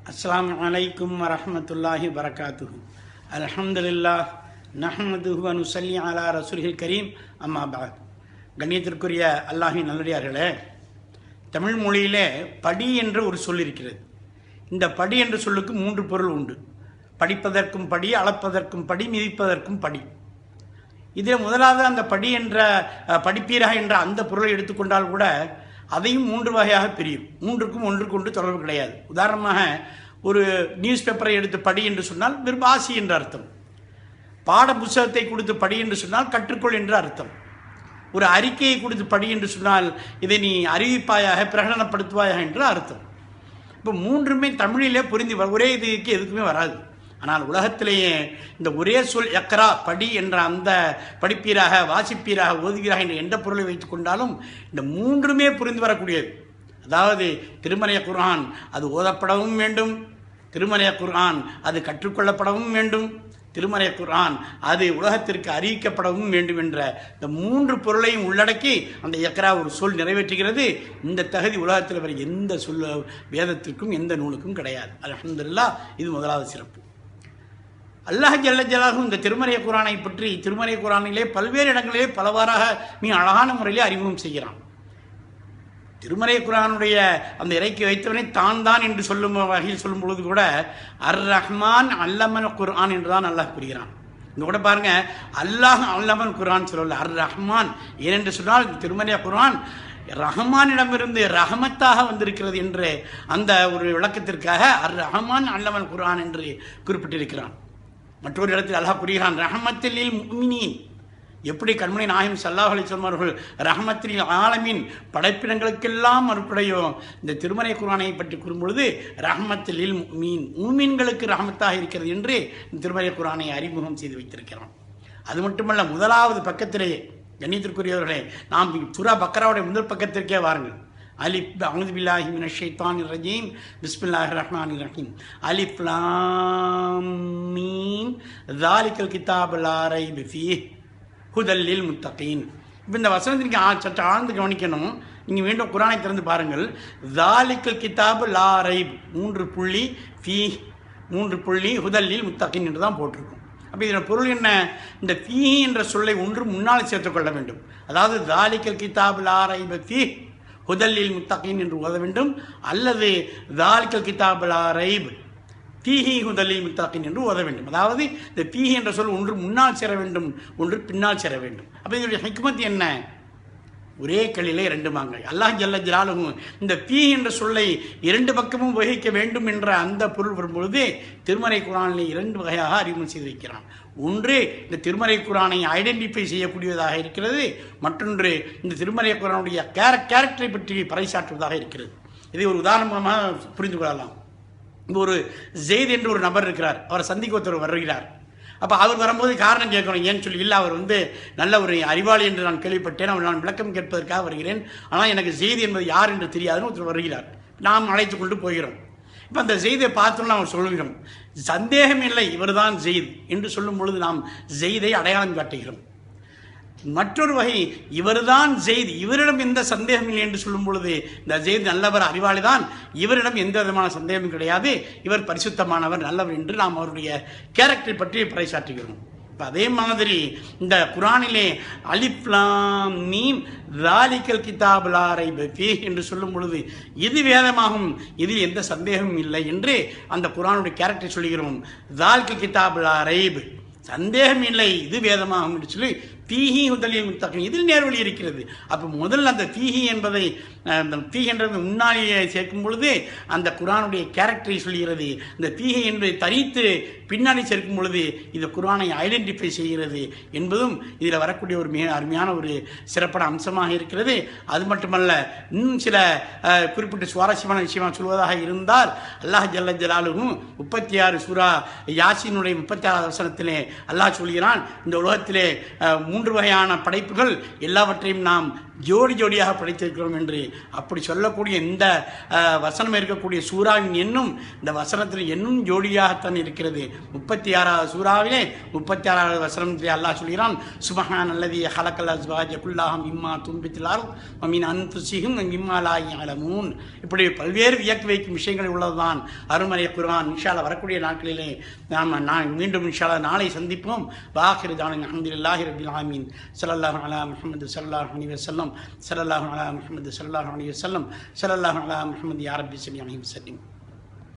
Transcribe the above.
அஸ்ஸலாமு அலைக்கும் வரஹ்மத்துல்லாஹி வரகாத்துஹு. அல்ஹம்துலில்லாஹ் நஹ்மதுஹு வ நுஸல்லி அலா ரசூலில் கரீம். அம்மா பஅத். கண்ணியத்திற்குரிய அல்லாஹ்வின் நல்லடியார்களே, தமிழ் மொழியிலே படி என்ற ஒரு சொல் இருக்கிறது. இந்த படி என்ற சொல்லுக்கு 3 பொருள் உண்டு. படிப்பதற்கும் படி, அளப்பதற்கும் படி, மிதிப்பதற்கும் படி. இதில் முதலாவது அந்த படி என்ற படிப்பீராக என்ற அந்த பொருளை எடுத்துக்கொண்டால் கூட அதையும் 3 வகையாக பிரியும். 3க்கும் ஒன்றுக்கு ஒன்று தொடர்பு கிடையாது. உதாரணமாக ஒரு நியூஸ் பேப்பரை எடுத்து படி என்று சொன்னால் வெறும் வாசி என்ற அர்த்தம். பாட புத்தகத்தை கொடுத்து படி என்று சொன்னால் கற்றுக்கொள் என்று அர்த்தம். ஒரு அறிக்கையை கொடுத்து படி என்று சொன்னால் இதை நீ அறிவிப்பாயாக, பிரகடனப்படுத்துவாயாக என்று அர்த்தம். இப்போ 3மே தமிழிலே புரிந்து ஒரே இதுக்கு எதுக்குமே வராது. ஆனால் உலகத்திலேயே இந்த ஒரே சொல் எக்ரா படி என்ற அந்த படிப்பீராக, வாசிப்பீராக, ஓதுவீராக என்ற எந்த பொருளை வைத்துக் கொண்டாலும் இந்த 3மே புரிந்து வரக்கூடியது. அதாவது திருமறை குர்ஆன் அது ஓதப்படவும் வேண்டும், திருமறை குர்ஆன் அது கற்றுக்கொள்ளப்படவும் வேண்டும், திருமறை குர்ஆன் அது உலகத்திற்கு அறிவிக்கப்படவும் வேண்டும் என்ற இந்த 3 பொருளையும் உள்ளடக்கி அந்த எக்ரா ஒரு சொல் நிறைவேற்றுகிறது. இந்த தகுதி உலகத்தில் வர எந்த வேதத்திற்கும் எந்த நூலுக்கும் கிடையாது. அல்ஹம்துலில்லாஹ், இது முதலாவது சிறப்பு. அல்லாஹ் ஜல்ல ஜலாலுஹு இந்த திருமறை குர்ஆனை பற்றி திருமறை குர்ஆனிலே பல்வேறு இடங்களிலே பலவாறாக மிக அழகான முறையிலே அறிமுகம் செய்கிறான். திருமறை குர்ஆனுடைய அந்த இறக்கி வைத்தவனை தான் என்று சொல்லும் வகையில் சொல்லும் பொழுது கூட அர் ரஹ்மான் அல்லமல் குர்ஆன் என்றுதான் அல்லாஹ் கூறுகிறான். இங்க கூட பாருங்க, அல்லாஹ் அல்லமல் குர்ஆன் சொல்லல, அர் ரஹ்மான். ஏனென்று சொன்னால் திருமறை குர்ஆன் ரஹ்மானிடமிருந்து ரஹமத்தாக வந்திருக்கிறது என்று அந்த ஒரு விளக்கத்திற்காக அர் ரஹ்மான் அல்லமல் குர்ஆன் என்று குறிப்பிட்டிருக்கிறான். மற்றொரு இடத்தில் அல்லாஹ் கூறுகிறான், ரஹமத்தில் முஃமினீன். எப்படி கண்மணி நாயகம் ஸல்லல்லாஹு அலைஹி வஸல்லம் அவர்கள் ரஹமத்தில் ஆலமீன் படைப்பினங்களுக்கெல்லாம் அருட்படையோ இந்த திருமறை குர்ஆனை பற்றி கூறும்பொழுது ரஹமத்தில் முஃமினீன், மூமின்களுக்கு ரஹமத்தாக இருக்கிறது என்று இந்த திருமறை குர்ஆனை அறிமுகம் செய்து வைத்திருக்கிறான். அது மட்டுமல்ல, முதலாவது பக்கத்திலேயே கண்ணியத்திற்குரியவர்களே, நாம் சூரா பக்ராவுடைய முதல் பக்கத்திற்கே வாருங்கள். அலிஃப் அஊது பில்லாஹி மினஷ் ஷைத்தானிர் ரஜீம் பிஸ்மில்லாஹிர் ரஹ்மானிர் ரஹீம் அலிஃப் லாம் மீம் ஸாலிகல் கிதாபு லா ரைப ஃபீஹி ஹுதல் லில் முத்தகீன். இப்போ இந்த வசனத்திற்கு சற்று ஆழ்ந்து கவனிக்கணும். நீங்கள் மீண்டும் குர்ஆனை திறந்து பாருங்கள். ஸாலிகல் கிதாபு லா ரைப் 3 புள்ளி ஃபீஹி 3 புள்ளி ஹுதல் லில் முத்தகீன் என்று தான் போட்டிருக்கும். அப்போ இதன் பொருள் என்ன? இந்த ஃபீஹி என்ற சொல்லை ஒன்று முன்னால் சேர்த்துக்கொள்ள வேண்டும். அதாவது ஸாலிகல் கிதாபு லா ரைப ஃபீஹி ஹுதல்லில் முத்தகீன் என்று ஓத வேண்டும், அல்லது ஸாலிகல் கிதாபு லா ரைப் ஃபீஹி ஹுதல்லில் முத்தகீன் என்று ஓத வேண்டும். அதாவது இந்த ஃபீஹி என்ற சொல் ஒன்று முன்னால் சேர வேண்டும், ஒன்று பின்னால் சேர வேண்டும். அப்போ இதனுடைய ஹிக்மத் என்ன? ஒரே கல்லிலே 2 மாங்காய். அல்லாஹ் ஜல்ல ஜலாலுஹு இந்த ஃபீஹி என்ற சொல்லை 2 பக்கமும் வகிக்க வேண்டும் என்ற அந்த பொருள் வரும்பொழுது திருமறை குர்ஆனிலே 2 வகையாக அறிமுகம் செய்து வைக்கிறான். ஒன்று இந்த திருமறை குர்ஆனை ஐடென்டிஃபை செய்யக்கூடியதாக இருக்கிறது, மற்றொன்று இந்த திருமறை குர்ஆனுடைய கேரக்டரை பற்றி பறைசாற்றுவதாக இருக்கிறது. இதை ஒரு உதாரணமாக புரிந்து கொள்ளலாம். இங்கே ஒரு ஜெயித் என்று ஒரு நபர் இருக்கிறார். அவரை சந்திக்க ஒருத்தர் வருகிறார். அப்போ அவர் வரும்போது காரணம் கேட்கணும். ஏன்னு சொல்லி, இல்லை அவர் நல்ல ஒரு அறிவாளி என்று நான் கேள்விப்பட்டேன், அவர் நான் விளக்கம் கேட்பதற்காக வருகிறேன், ஆனால் எனக்கு ஜெயித் என்பது யார் என்று தெரியாதுன்னு ஒருத்தர் வருகிறார். நாம் அழைத்து கொண்டு போகிறோம். இப்போ அந்த ஜெயிதை பார்த்தோம்னா அவர் சொல்கிறோம், சந்தேகம் இல்லை இவர் தான் ஜெயித் என்று சொல்லும் பொழுது நாம் ஜெயிதை அடையாளம் காட்டுகிறோம். மற்றொரு வகை, இவர்தான் ஜெயித், இவரிடம் எந்த சந்தேகம் இல்லை என்று சொல்லும் பொழுது இந்த ஜெயித் நல்லவர், அறிவாளி தான், இவரிடம் எந்த விதமான சந்தேகமும் கிடையாது, இவர் பரிசுத்தமானவர், நல்லவர் என்று நாம் அவருடைய கேரக்டரை பற்றி பறைசாற்றுகிறோம். இப்போ அதே மாதிரி இந்த குர்ஆனிலே அலிஃப் லாம் மீம் ஸாலிகல் கிதாபு லா ரைப ஃபீஹி என்று சொல்லும் பொழுது இது வேதமாகும், இதில் எந்த சந்தேகமும் இல்லை என்று அந்த குர்ஆனுடைய கேரக்டரை சொல்கிறோம். ஸாலிகல் கிதாபு லா ரைப், சந்தேகம் இல்லை, இது வேதமாகும் என்று சொல்லி ஃபீஹி ஹுதல்லில் முத்தகீன், இதில் நேர்வழி இருக்கிறது. அப்போ முதல்ல அந்த ஃபீஹி என்பதை ஃபீஹி என்றது முன்னாலேயே சேர்க்கும் பொழுது அந்த குர்ஆனுடைய கேரக்டரை சொல்கிறது. இந்த ஃபீஹி என்பதை தனித்து பின்னாடி சேர்க்கும் பொழுது இந்த குர்ஆனை ஐடென்டிஃபை செய்கிறது என்பதும் இதில் வரக்கூடிய ஒரு மிக அருமையான ஒரு சிறப்பான அம்சமாக இருக்கிறது. அது மட்டுமல்ல, இன்னும் சில குறிப்பிட்ட சுவாரஸ்யமான விஷயமாக சொல்வதாக இருந்தால், அல்லாஹ் ஜல்ல ஜலாலுஹு 36 சூரா யாசீனுடைய 36வது வசனத்திலே அல்லாஹ் சொல்கிறான், இந்த உலகத்திலே 3 வகையான படைப்புகள் எல்லாவற்றையும் நாம் ஜோடி ஜோடியாக படைத்திருக்கிறோம் என்று அப்படி சொல்லக்கூடிய இந்த வசனம் இருக்கக்கூடிய சூறாவின் எண்ணும் இந்த வசனத்தில் எண்ணும் ஜோடியாகத்தான் இருக்கிறது. 36வது சூறாவிலே 36வது வசனத்திலே அல்லாஹ் சொல்கிறான், சுபஹான் அல்லதி ஹலக்கல் அஸ்வாஜ குல்லாஹும் இம்மா துன்பித்தில் அர்த் வ மின் அன்ஃபுஸிஹிம் வ மிம்மா லா யஅலமூன். இப்படி பல்வேறு வியக்க வைக்கும் விஷயங்கள் உள்ளதுதான் அருமறை குர்ஆன். இன்ஷா அல்லாஹ் வரக்கூடிய நாட்களிலே நான் மீண்டும் இன்ஷா அல்லாஹ் நாளை சந்திப்போம். வாஹிரு தானா அல்ஹம்துலில்லாஹி ரப்பில் ஆலமீன். ஸல்லல்லாஹு அலா முஹம்மது ஸல்லல்லாஹு அலைஹி வஸல்லம், ஸல்லல்லாஹு அலா முஹம்மது ஸல்லல்லாஹு அலைஹி வஸல்லம், ஸல்லல்லாஹு அலா முஹம்மது யா ரப்பி ஸல்லி அலைஹி வஸல்லம்.